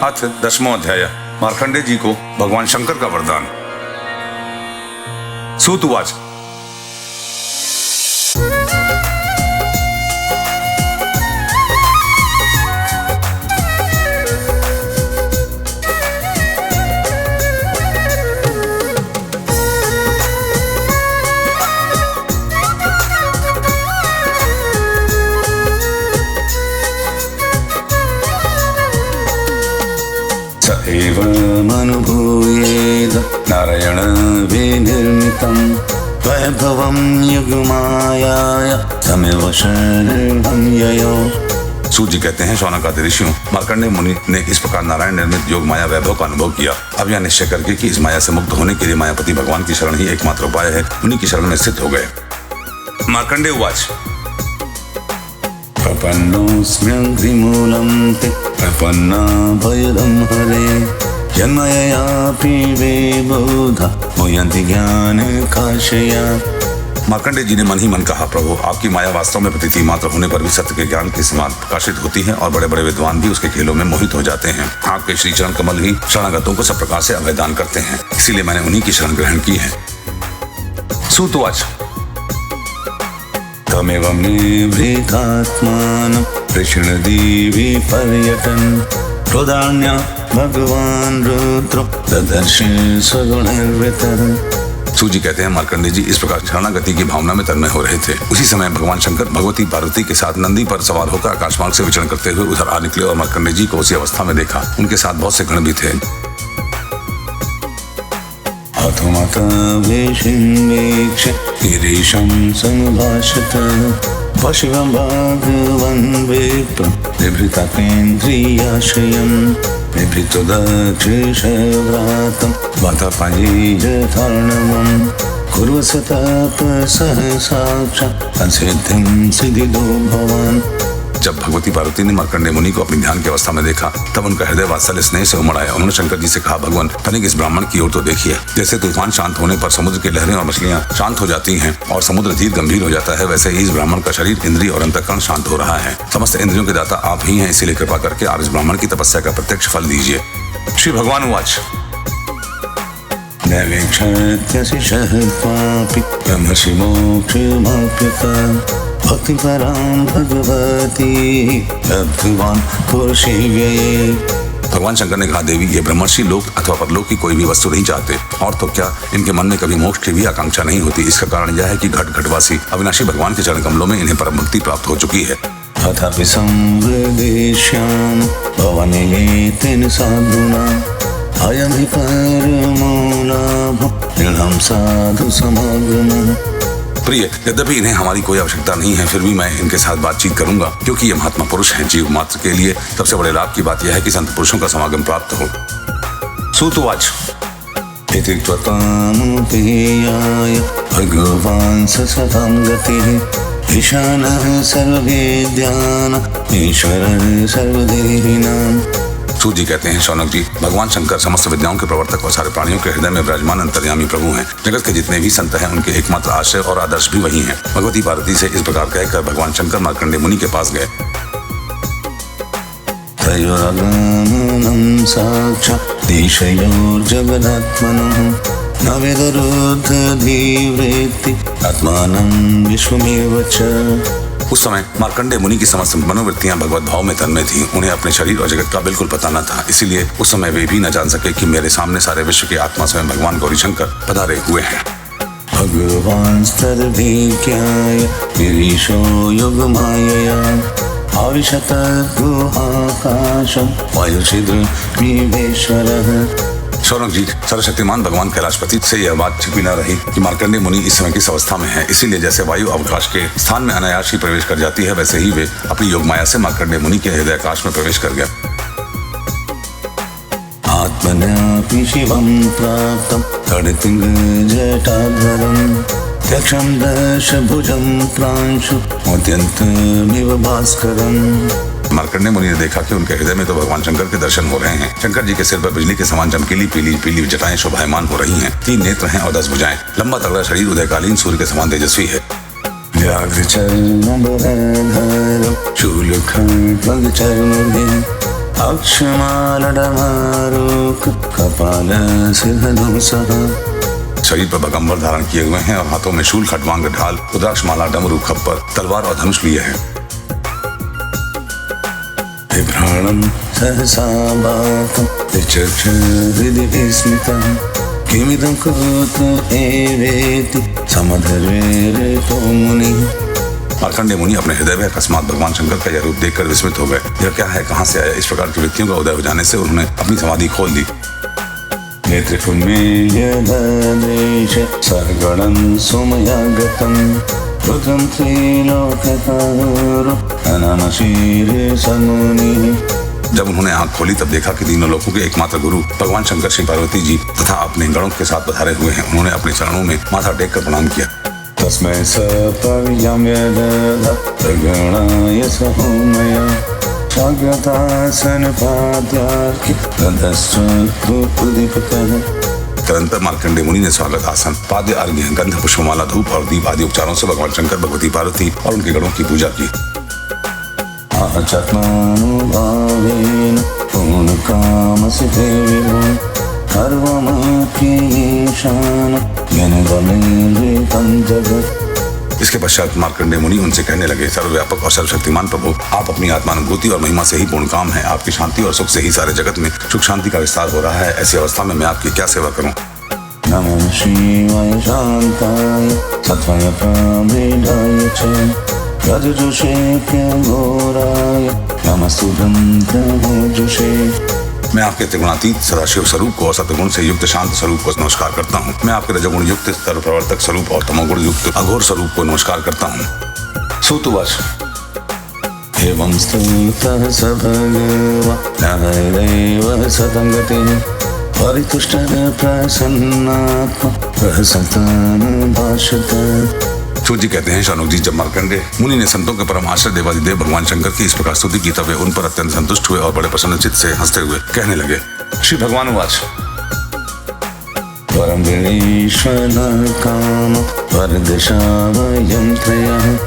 अथ 10वां अध्याय। मार्कंडेय जी को भगवान शंकर का वरदान। सूत उवाच। एवमनुभूयेद नारायण विनिर्मितं वैभवं युगमायाय तमेव शरणं ययो। सूत जी कहते हैं, शौनक आदि ऋषियों, मार्कंडेय मुनि ने इस प्रकार नारायण निर्मित योग माया वैभव का अनुभव किया। अब यह निश्चय करके कि इस माया से मुक्त होने के लिए मायापति भगवान की शरण ही एकमात्र उपाय है, उन्हीं की शरण में स्थित हो गए। मार्कंडेय उवाच। प्रपन्नोऽस्म्यग्निमूलं ते प्रपन्ना भयदं हरे जन्मयापि विबुधा मुह्यन्ति ज्ञानकाशया। मार्कंडेय जी ने मन ही मन कहा, प्रभु आपकी माया वास्तव में प्रतीति मात्र होने पर भी सत्य के ज्ञान के समान प्रकाशित होती है और बड़े बड़े विद्वान भी उसके खेलों में मोहित हो जाते हैं। आपके श्री चरण कमल ही शरणागतों को सब प्रकार से अभयदान करते हैं, इसीलिए मैंने उन्हीं की शरण ग्रहण की है। सूत उवाच। तमेव निभृतात्मानं कृष्णदेवी पर्यटन प्रदान्य भगवान रुद्रो ददर्शे सगुणैर्वितर। सूत जी कहते हैं, मार्कंडेय जी इस प्रकार शरणागति की भावना में तन्मय हो रहे थे। उसी समय भगवान शंकर भगवती पार्वती के साथ नंदी पर सवार होकर आकाशमार्ग से विचरण करते हुए उधर आ निकले और मार्कंडेय जी को उसी अवस्था में देखा। उनके साथ बहुत से गण भी थे। अथमत वेशिन्वीक्ष गिरीशं समुभाषत पशुं भगवन् विप्रं निभृतापेन्द्रियाश्रयम् निभृतो दक्षिणव्रातं वातापायीयथार्णवम् कुर्वस तपसः साक्षात् संसिद्धिं सिद्धिदो भवान्। जब भगवती पार्वती ने मार्कंडेय मुनि को अपनी ध्यान की अवस्था में देखा, तब उनका हृदय वात्सल्य स्नेह से उमड़ आया। उन्होंने शंकर जी से कहा, भगवान तनिक इस ब्राह्मण की ओर तो देखिए। जैसे तूफान शांत होने पर समुद्र की लहरें और मछलियां शांत हो जाती हैं और समुद्र धीर गंभीर हो जाता है, वैसे ही इस ब्राह्मण का शरीर, इंद्रिय और अंतःकरण शांत हो रहा है। समस्त इंद्रियों के दाता आप ही हैं, इसीलिए कृपा करके आप इस ब्राह्मण की तपस्या का प्रत्यक्ष फल दीजिए। श्री भगवान उवाच। भक्तिपरां भगवती लब्धवान् पुरुषे व्यये। भगवान शंकर ने कहा, देवी ये ब्रह्मर्षि लोक अथवा परलोक की कोई भी वस्तु नहीं चाहते, और तो क्या इनके मन में कभी मोक्ष की भी आकांक्षा नहीं होती। इसका कारण यह है कि घट घटवासी अविनाशी भगवान के चरण कमलों में इन्हें परम भक्ति प्राप्त हो चुकी है। तथापि संवदेश्यामि भवने तेन साधुना अयं हि परमो लाभो दृढं साधु समागमः। प्रिय, यद्यपि इन्हें हमारी कोई आवश्यकता नहीं है, फिर भी मैं इनके साथ बातचीत करूंगा, क्योंकि ये महात्मा पुरुष हैं। जीव मात्र के लिए सबसे बड़े लाभ की बात यह है कि संत पुरुषों का समागम प्राप्त हो। सूत उवाच। इति त्वतामुपेयाय भगवान् सततं गतिः ईशानः सर्ववेद्यानां ईश्वरः सर्वदेहिनाम्। सूत जी कहते हैं, शौनक जी, भगवान शंकर समस्त विद्याओं के प्रवर्तक और सारे प्राणियों के हृदय में विराजमान अंतर्यामी प्रभु हैं। जगत के जितने भी संत हैं, उनके एकमात्र आश्रय और आदर्श भी वही हैं। भगवती पार्वती से इस प्रकार कहकर भगवान शंकर मार्कंडेय मुनि के पास गए। तयोरगमनं साक्षात् दिशयोर्जगदात्मनः न वेदरुद्धधीवृत्ति आत्मानं विश्वमेव च। उस समय मार्कंडेय मुनि की समस्त मनोवृत्तियां भगवत भाव में तन्मय थीं। उन्हें अपने शरीर और जगत का बिल्कुल पता न था, इसीलिए उस समय वे भी न जान सके कि मेरे सामने सारे विश्व के आत्मा स्वयं भगवान गौरी शंकर पधारे हुए हैं। भगवान स्तर्भिज्ञाय गिरीशो योगमायया आविशत गुहाकाशं वायुछिद्रमीवेश्वरः। शौनक जी, सर्वशक्तिमान भगवान कैलाशपति से यह बात छिपी न रही कि मार्कंडेय मुनि इस समय किस अवस्था में है। इसीलिए जैसे वायु अवकाश के स्थान में अनायास ही प्रवेश कर जाती है, वैसे ही वे अपनी योग माया से मार्कंडेय मुनि के हृदयाकाश में प्रवेश कर गया। आत्मन्यापि शिवं प्राप्तं तडितिङ्गजटाधरं त्यक्षं दशभुजं प्रांशु मोद्यन्तमिव भास्करम्। मार्कंडेय मुनि ने देखा कि उनके हृदय में तो भगवान शंकर के दर्शन हो रहे हैं। शंकर जी के सिर पर बिजली के समान चमकीली पीली पीली जटाएं शोभायमान हो रही हैं। 3 नेत्र हैं और 10 भुजाएं। लंबा तगड़ा शरीर उदयकालीन सूर्य के समान तेजस्वी है। अक्षमालडमारुक कपालसिंहधनुषः शरीर पर भगंबर धारण किए हुए हैं और हाथों में शूल, खड्वांग, ढाल, रुद्राक्षमाला, डमरू, खप्पर, तलवार और धनुष लिए हैं। बिभ्राणं सहसा बातं विचक्षण हृदि विस्मितः किमिदं कुरुते एवेति समधर्मेरेतो मुनिः। मार्कंडेय मुनि अपने हृदय में अकस्मात भगवान शंकर का यह रूप देखकर विस्मित हो गए। यह क्या है, कहाँ से आया? इस प्रकार की वृत्तियों का उदय हो जाने से उन्होंने अपनी समाधि खोल दी। नेत्रोन्मील्यदेश सर्गणं सोमयागतं रुद्रं त्रिलोककारो अनामशीरे समुनिः। जब उन्होंने आंख खोली तब देखा कि तीनों लोकों के एकमात्र गुरु भगवान शंकर, श्री पार्वती जी तथा अपने गणों के साथ पधारे हुए हैं। उन्होंने अपने चरणों में माथा टेक कर प्रणाम किया। तस्मै सपर्यम्य गणाय सहोमया स्वागतासनपाद्यार्घ्य गन्धस्वरूपदीपकः। तदंतर मार्कंडेय मुनि ने स्वागत आसन, पाद्य अर्घ्य, गंध, पुष्पमाला, धूप और दीप आदि उपचारों से भगवान शंकर, भगवती पार्वती और उनके गणों की पूजा की। आचत्मानुभावेन पूर्णकामसिते विभो सर्वमप्येषान् ज्ञानगणेन्द्रितं जगत्। इसके पश्चात मार्कंडेय मुनि उनसे कहने लगे, सर्वव्यापक और सर्वशक्तिमान प्रभु, आप अपनी आत्मानुभूति और महिमा से ही पूर्ण काम है। आपकी शांति और सुख से ही सारे जगत में सुख शांति का विस्तार हो रहा है। ऐसी अवस्था में मैं आपकी क्या सेवा करूं? नमः शिवाय शान्ताय सत्त्वाय प्रभेदाय च रजोषेक्यघोराय नमस्तुभ्यं तेजोषे। मैं आपके त्रिगुणातीत सदाशिव स्वरूप को और सतगुण से युक्त शांत स्वरूप को नमस्कार करता हूँ। मैं आपके रजोगुण युक्त सर्व प्रवर्तक स्वरूप और तमोगुण युक्त अघोर स्वरूप को नमस्कार करता हूँ। सूतुवाच एवं स्तुतः स भगवान् सतङ्गतिः परितुष्टः प्रसन्नात्मा प्रहसतां भाषते। सूत जी कहते हैं, शानुक जी, जब मार्कंडेय मुनि ने संतों के परम आश्रय देवादिदेव भगवान शंकर की इस प्रकार स्तुति की तब वे उन पर अत्यंत संतुष्ट हुए और बड़े प्रसन्नचित से हंसते हुए कहने लगे। श्री भगवान वाच परं गिरीश्वरः काम वरदशावयं त्रयः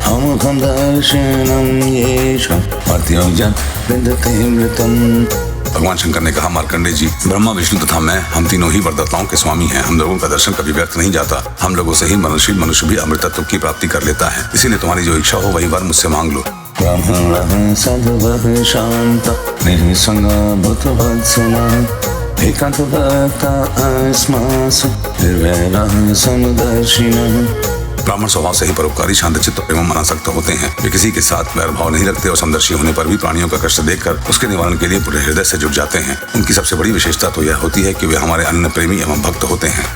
अमुखं दर्शनं येषां पार्थ्यं विदते मृतम्। भगवान शंकर ने कहा, मार्कंडेय जी, ब्रह्मा, विष्णु तथा मैं, हम तीनों ही वरदाताओं के स्वामी हैं। हम लोगों का दर्शन कभी व्यर्थ नहीं जाता। हम लोगों से ही मनुष्य भी अमृतत्व की प्राप्ति कर लेता है। इसीलिए तुम्हारी जो इच्छा हो वही वर मुझसे मांग लो। ब्राह्मणः सद्वः शान्त निर्संगः भूतवत्सलः एकान्तभक्ता अस्मासु निर्वैरः समदर्शिनः। ब्राह्मण स्वभाव से ही परोपकारी, शांतचित्त और एवं अनासक्त होते हैं। वे किसी के साथ वैरभाव नहीं रखते और समदर्शी होने पर भी प्राणियों का कष्ट देखकर उसके निवारण के लिए पूरे हृदय से जुट जाते हैं। उनकी सबसे बड़ी विशेषता तो यह होती है कि वे हमारे अनन्य प्रेमी एवं भक्त होते हैं।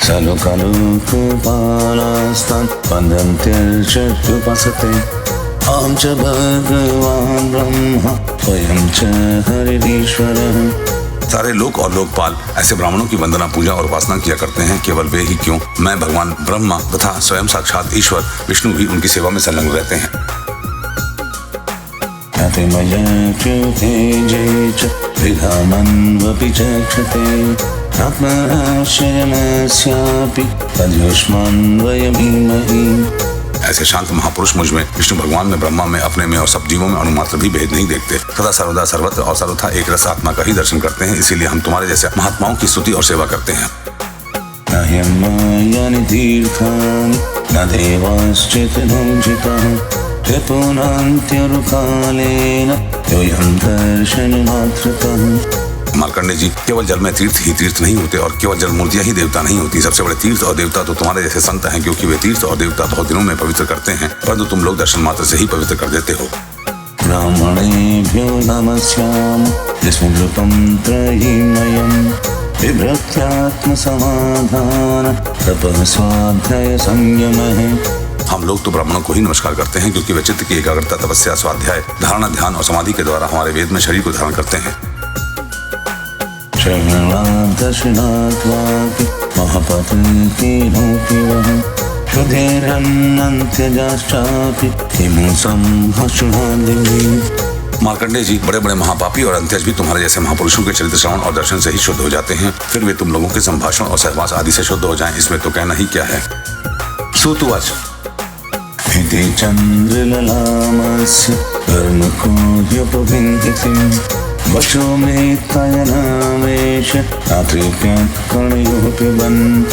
सलोकलोकपालास्तान् वन्दन्त्यर्चत्युपासते अहं च भगवान् ब्रह्मा स्वयं च हरिरीश्वरः। सारे लोक और लोकपाल ऐसे ब्राह्मणों की वंदना, पूजा और उपासना किया करते हैं। केवल वे ही क्यों, मैं भगवान ब्रह्मा तथा स्वयं साक्षात ईश्वर विष्णु भी उनकी सेवा में संलग्न रहते हैं। ऐसे शांत महापुरुष मुझ में, विष्णु भगवान में, ब्रह्मा में, अपने में और सब जीवों में अणुमात्र भी भेद नहीं देखते। सदा सर्वदा सर्वत्र और सर्वथा एक रस आत्मा का ही दर्शन करते हैं। इसीलिए हम तुम्हारे जैसे महात्माओं की स्तुति और सेवा करते हैं। मार्कंडेय जी, केवल जल में तीर्थ ही तीर्थ नहीं होते और केवल जल मूर्तियां ही देवता नहीं होती। सबसे बड़े तीर्थ और देवता तो तुम्हारे जैसे संत हैं, क्योंकि वे तीर्थ और देवता बहुत दिनों में पवित्र करते हैं, परंतु तुम लोग दर्शन मात्र से ही पवित्र कर देते हो। ब्राह्मणेभ्यो नमस्यामि विस्मृतं त्रयीमयम् विभ्रत्यात्मसमाधान तपः स्वाध्याय संयमः। हम लोग तो ब्राह्मणों को ही नमस्कार करते हैं, क्योंकि वे चित्त की एकाग्रता, तपस्या, स्वाध्याय, धारणा, ध्यान और समाधि के द्वारा हमारे वेद में शरीर को धारण करते हैं। दर्शनात्वापि महापतिरोपिवः शुद्धेरन्नन्त्यजाश्चापि किमुसं हर्षणादिभिः। मार्कंडेय जी, बड़े बड़े महापापी और अंत्यज भी तुम्हारे जैसे महापुरुषों के चरित्र श्रवण और दर्शन से ही शुद्ध हो जाते हैं। फिर वे तुम लोगों के संभाषण और सहवास आदि से शुद्ध हो जाएं, इसमें तो कहना ही क्या है। सूतुवाच इति चन्द्रललामस्य कर्म को ह्युपविन्दितिं वशो मे तयनामेश आत्रिप्य कर्णयोऽपि वन्।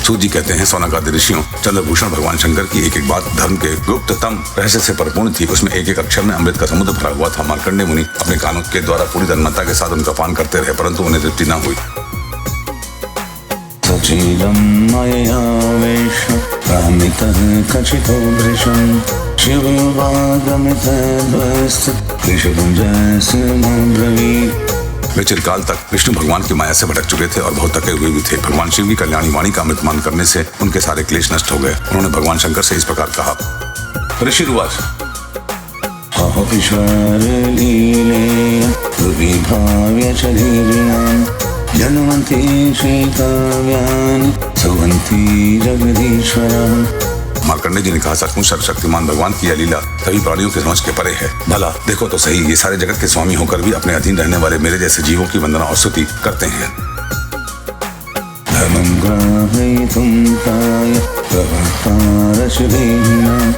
सूत जी कहते हैं, सोनागादि ऋषियों, चंद्रभूषण भगवान शंकर की एक एक बात धर्म के गुप्ततम रहस्य से परिपूर्ण थी। उसमें एक एक अक्षर में अमृत का समुद्र भरा हुआ था। मार्कंडेय मुनि अपने कानों के द्वारा पूरी तन्मयता के साथ उनका पान करते रहे, परंतु उन्हें तृप्ति न हुई। सचीलं मययावेश कामितः कचितो भृशं शिववागमितद्वस्त ऋषिपुञ्जसमब्रवीत्। वे चिरकाल तक विष्णु भगवान की माया से भटक चुके थे और बहुत थके हुए भी थे। भगवान शिव की कल्याणी वाणी का अमृतमान करने से उनके सारे क्लेश नष्ट हो गए। उन्होंने भगवान शंकर से इस प्रकार कहा, ऋषि रुवाच, विभाव्य शरीरिणां जन्मन्ति श्रीकाव्यानि सुवन्ति जगदीश्वरः। मार्कंडेय जी ने कहा, सचमुच सर्वशक्तिमान भगवान की यह लीला सभी प्राणियों के समझ के परे है। भला देखो तो सही, ये सारे जगत के स्वामी होकर भी अपने अधीन रहने वाले मेरे जैसे जीवों की वंदना और स्तुति करते हैं। धर्मं ग्राहयितुं काय प्रवर्तारशुदेहिनां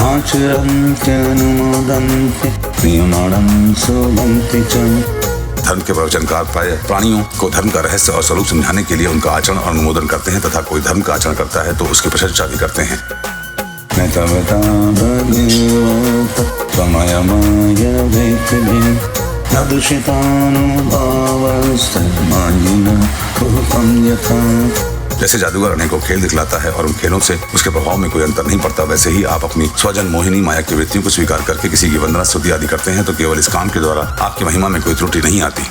आचरन्त्यनुमोदन्ते प्रियमाणं सुवन्ति च। धर्म के प्रवचनकार प्राय प्राणियों को धर्म का रहस्य और स्वरूप समझाने के लिए उनका आचरण और अनुमोदन करते हैं तथा कोई धर्म का आचरण करता है तो उसकी प्रशंसा भी करते हैं। जैसे जादूगर अनेकों खेल दिखलाता है और उन खेलों से उसके प्रभाव में कोई अंतर नहीं पड़ता, वैसे ही आप अपनी स्वजन मोहिनी माया की वृत्तियों को स्वीकार करके किसी की वंदना स्तुति आदि करते हैं तो केवल इस काम के द्वारा आपकी महिमा में कोई त्रुटि नहीं आती।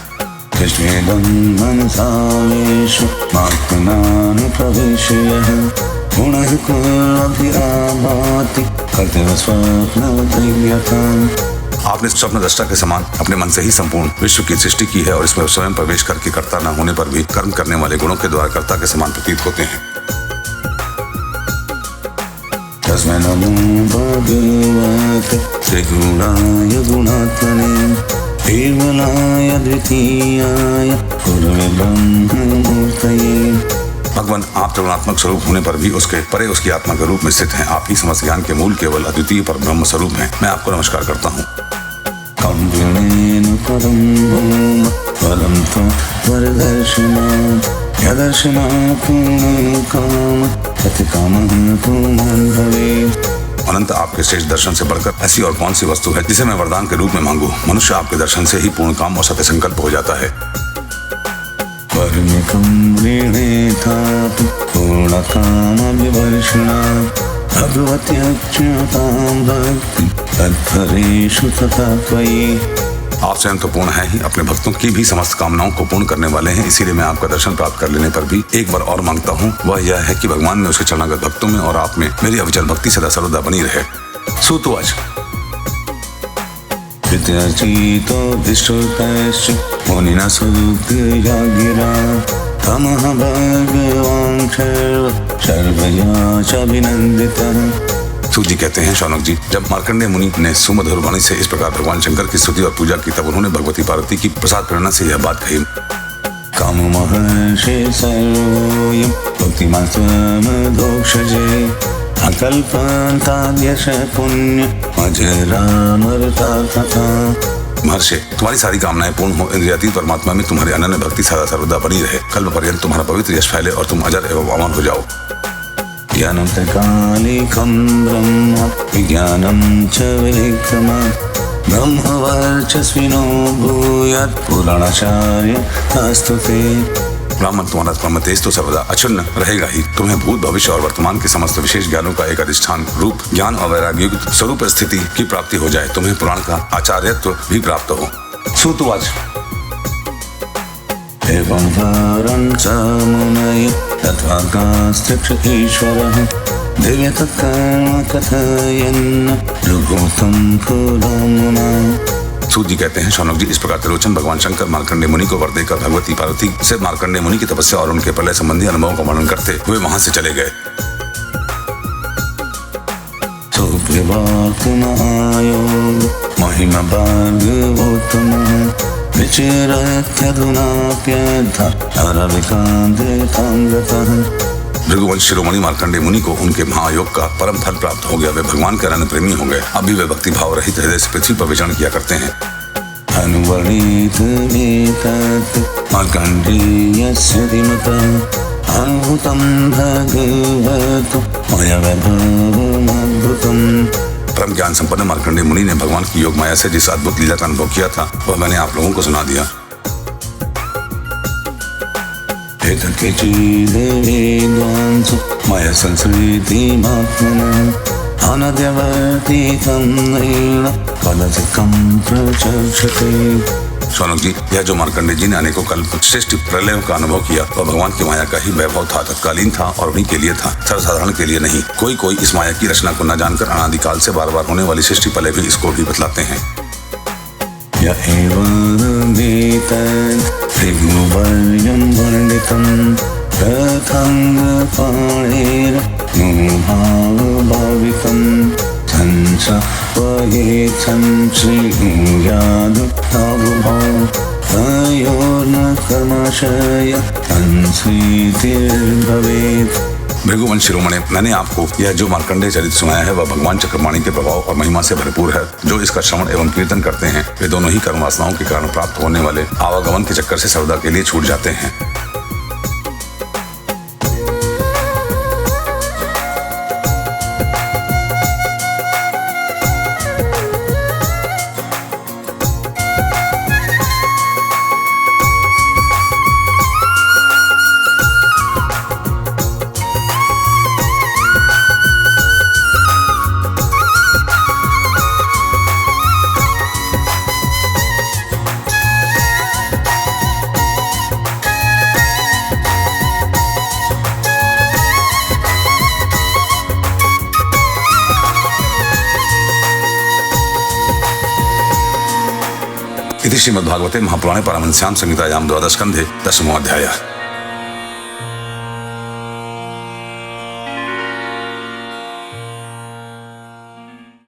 आपने स्वप्न दृष्टा के समान अपने मन से ही संपूर्ण विश्व की सृष्टि की है और इसमें स्वयं प्रवेश करके कर्ता न होने पर भी कर्म करने वाले गुणों के द्वारा कर्ता के समान प्रतीत होते हैं। तस्मै नमो भगवते त्रिगुणाय गुणात्मने केवलाय द्वितीयाय पूर्णब्रह्ममूर्तये। भगवान आप त्रिगुणात्मक स्वरूप होने पर भी उसके परे उसकी आत्मा के रूप में स्थित हैं। आप ही समस्त ज्ञान के मूल केवल अद्वितीय पर ब्रह्म स्वरूप हैं। मैं आपको नमस्कार करता हूँ। अनंत आपके श्रेष्ठ दर्शन से बढ़कर ऐसी और कौन सी वस्तु है जिसे मैं वरदान के रूप में मांगू। मनुष्य आपके दर्शन से ही पूर्ण काम और सत्य संकल्प हो जाता है। आप स्वयं तो पूर्ण है ही, अपने भक्तों की भी समस्त कामनाओं को पूर्ण करने वाले हैं। इसीलिए मैं आपका दर्शन प्राप्त कर लेने पर भी एक बार और मांगता हूँ, वह यह है कि भगवान में, उसके शरणागत भक्तों में और आप में मेरी अविचल भक्ति सदा सर्वदा बनी रहे। सूतवाच, मुनिना सुग्रीवा तमः भगवान् सर्वयाचाभिनन्दितः। सूत जी कहते हैं, शौनक जी, जब मार्कंडेय मुनि ने सुमधुर वाणी से इस प्रकार भगवान शंकर की स्तुति और पूजा की तब उन्होंने भगवती पार्वती की प्रसाद प्रेरणा से यह बात कही। काममहर्षि सर्वोऽयं भक्तिमात्रमधोक्षजे अकल्पान्ताद्यश पुण्य अजरामरता तथा। महर्षि, तुम्हारी सारी कामनाएं पूर्ण हो, इंद्रियातीत परमात्मा में तुम्हारी अनन्य भक्ति सदा सर्वदा बनी रहे, कल्प पर्यंत तुम्हारा पवित्र यश फैले और तुम अजर एवं अमर हो जाओ। ज्ञानन्तकालिकं ब्रह्म विज्ञानं च विक्रमात् ब्रह्मवर्चस्विनो भूयात् पुराणाचार्य अस्तुते। ब्राह्मण, तुम्हारा ब्रह्म तेज तो सर्वदा अक्षुण्ण रहेगा ही। तुम्हें भूत भविष्य और वर्तमान के समस्त विशेष ज्ञानों का एक अधिष्ठान रूप ज्ञान और वैराग्य स्वरूप स्थिति की प्राप्ति हो जाए। तुम्हें पुराण का आचार्यत्व भी प्राप्त हो। सूतवाच, एवं वरं च मुनय तथागास्त्रिक्ष ईश्वरः दिव्यतत्कर्म कथयन् रघुतं पुरामुना। सूत जी कहते हैं, शौनक जी, इस प्रकार त्रिलोचन भगवान शंकर मार्कंडेय मुनि को वर देकर भगवती पार्वती से मार्कंडेय मुनि की तपस्या और उनके प्रलय संबंधी अनुभवों का वर्णन करते हुए वहां से चले गए। महिमा भागवतमः विचरत्यधुनाप्यथ अरविकान्ते तांगतः। भृगुवंश शिरोमणि मार्कंडेय मुनि को उनके महायोग का परम फल प्राप्त हो गया। वे भगवान के अनन्य प्रेमी हो गए। अभी वे भक्ति भाव रहित हृदय से पृथ्वी पर विचरण किया करते हैं। अनुवर्णित एतत् मार्कण्डेयस्य धीमतः अद्भुतं भगवतो मया वैभवमद्भुतम्। परम ज्ञान संपन्न मार्कंडेय मुनि ने भगवान की योग माया से जिस अद्भुत लीला का अनुभव किया था वह मैंने आप लोगों को सुना दिया। एतत्किञ्चिदेवांसु मया संसृतिमात्मनः अनद्यवर्तितं नैव कदाचित्कं प्रचक्षते। शौनक जी, यह जो मार्कंडेय जी ने अनेकों कल्प श्रेष्ठ प्रलयों का अनुभव किया वह भगवान की माया का ही वैभव था। तत्कालीन था और उन्हीं के लिए था, सर्वसाधारण के लिए नहीं। कोई इस माया की रचना को न जानकर अनादिकाल से बार बार होने वाली सृष्टि पले भी इसको भी बतलाते हैं। भृगुवर्यं वर्णितं रथाङ्गपाणेर्मुभावभावितं संसापयेत्सं श्रीयादुभावभाव तयोर्न कर्माशय संस्कृतिर्भवेत्। भृगुवंश शिरोमणि, मैंने आपको यह जो मार्कंडेय चरित्र सुनाया है वह भगवान चक्रपाणि के प्रभाव और महिमा से भरपूर है। जो इसका श्रवण एवं कीर्तन करते हैं वे दोनों ही कर्म वासनाओं के कारण प्राप्त होने वाले आवागमन के चक्कर से सर्वदा के लिए छूट जाते हैं। इति श्रीमद्भागवते महापुराणे पारमहंस्यां संहितायां द्वादश स्कन्धे 10वां अध्यायः।